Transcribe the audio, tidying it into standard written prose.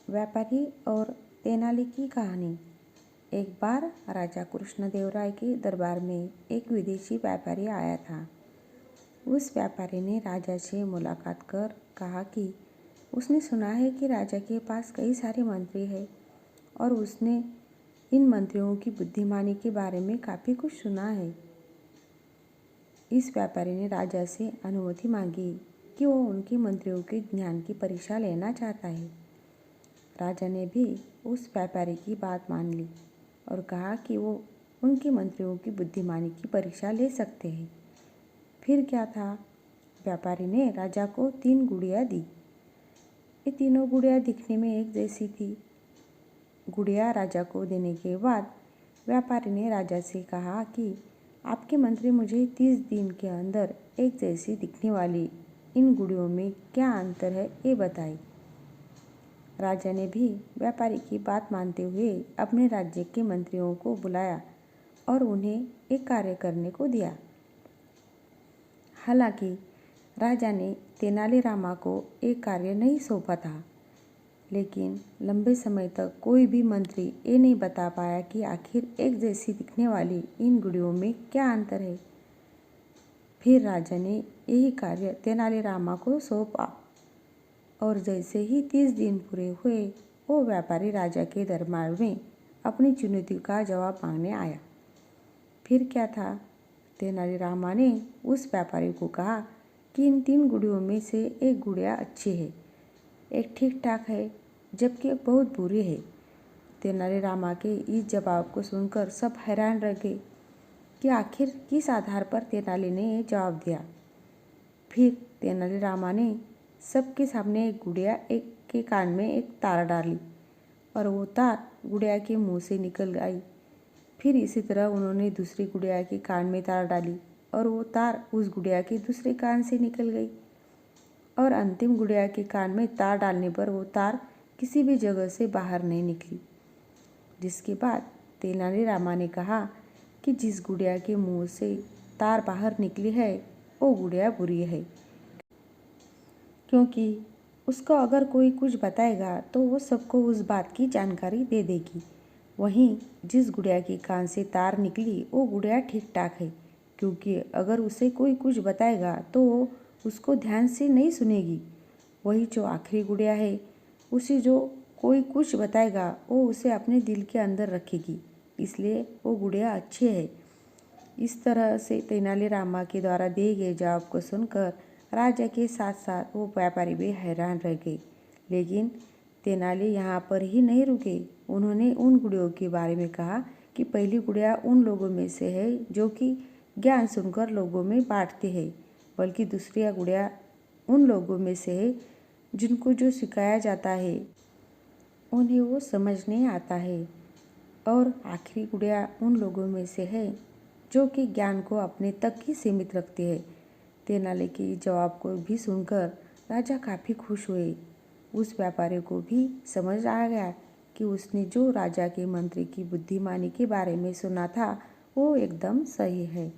व्यापारी और तेनाली की कहानी। एक बार राजा कृष्णदेवराय के दरबार में एक विदेशी व्यापारी आया था। उस व्यापारी ने राजा से मुलाकात कर कहा कि उसने सुना है कि राजा के पास कई सारे मंत्री हैं और उसने इन मंत्रियों की बुद्धिमानी के बारे में काफ़ी कुछ सुना है। इस व्यापारी ने राजा से अनुमति मांगी कि वो उनके मंत्रियों के ज्ञान की परीक्षा लेना चाहता है। राजा ने भी उस व्यापारी की बात मान ली और कहा कि वो उनके मंत्रियों की बुद्धिमानी की परीक्षा ले सकते हैं। फिर क्या था, व्यापारी ने राजा को 3 गुड़िया दी। ये तीनों गुड़िया दिखने में एक जैसी थी। गुड़िया राजा को देने के बाद व्यापारी ने राजा से कहा कि आपके मंत्री मुझे 30 दिन के अंदर एक जैसी दिखने वाली इन गुड़ियों में क्या अंतर है ये बताए। राजा ने भी व्यापारी की बात मानते हुए अपने राज्य के मंत्रियों को बुलाया और उन्हें एक कार्य करने को दिया। हालांकि राजा ने तेनालीरामा को एक कार्य नहीं सौंपा था, लेकिन लंबे समय तक कोई भी मंत्री ये नहीं बता पाया कि आखिर एक जैसी दिखने वाली इन गुड़ियों में क्या अंतर है। फिर राजा ने यही कार्य तेनालीरामा को सौंपा और जैसे ही 30 दिन पूरे हुए वो व्यापारी राजा के दरबार में अपनी चुनौती का जवाब मांगने आया। फिर क्या था, तेनालीरामा ने उस व्यापारी को कहा कि इन 3 गुड़ियों में से एक गुड़िया अच्छी है, एक ठीक ठाक है, जबकि एक बहुत बुरी है। तेनालीरामा के इस जवाब को सुनकर सब हैरान रह गए कि आखिर किस आधार पर तेनाली ने यह जवाब दिया। फिर तेनालीरामा ने सबके सामने एक गुड़िया के कान में एक तार डाली और वो तार गुड़िया के मुंह से निकल आई। फिर इसी तरह उन्होंने दूसरी गुड़िया के कान में तार डाली और वो तार उस गुड़िया के दूसरे कान से निकल गई और अंतिम गुड़िया के कान में तार डालने पर वो तार किसी भी जगह से बाहर नहीं निकली। जिसके बाद तेनालीरामा ने कहा कि जिस गुड़िया के मुंह से तार बाहर निकली है वो गुड़िया बुरी है, क्योंकि उसको अगर कोई कुछ बताएगा तो वो सबको उस बात की जानकारी दे देगी। वहीं जिस गुड़िया के कान से तार निकली वो गुड़िया ठीक ठाक है, क्योंकि अगर उसे कोई कुछ बताएगा तो वो उसको ध्यान से नहीं सुनेगी। वही जो आखिरी गुड़िया है, उसे जो कोई कुछ बताएगा वो उसे अपने दिल के अंदर रखेगी, इसलिए वो गुड़िया अच्छी है। इस तरह से तेनालीरामा के द्वारा दिए गए जवाब को सुनकर राजा के साथ साथ वो व्यापारी भी हैरान रह गए। लेकिन तेनाली यहाँ पर ही नहीं रुके। उन्होंने उन गुड़ियों के बारे में कहा कि पहली गुड़िया उन लोगों में से है जो कि ज्ञान सुनकर लोगों में बांटते हैं, बल्कि दूसरी गुड़िया उन लोगों में से है जिनको जो सिखाया जाता है उन्हें वो समझ नहीं आता है, और आखिरी गुड़िया उन लोगों में से है जो कि ज्ञान को अपने तक ही सीमित रखती है। तेनाली के जवाब को भी सुनकर राजा काफ़ी खुश हुए। उस व्यापारी को भी समझ आ गया कि उसने जो राजा के मंत्री की बुद्धिमानी के बारे में सुना था वो एकदम सही है।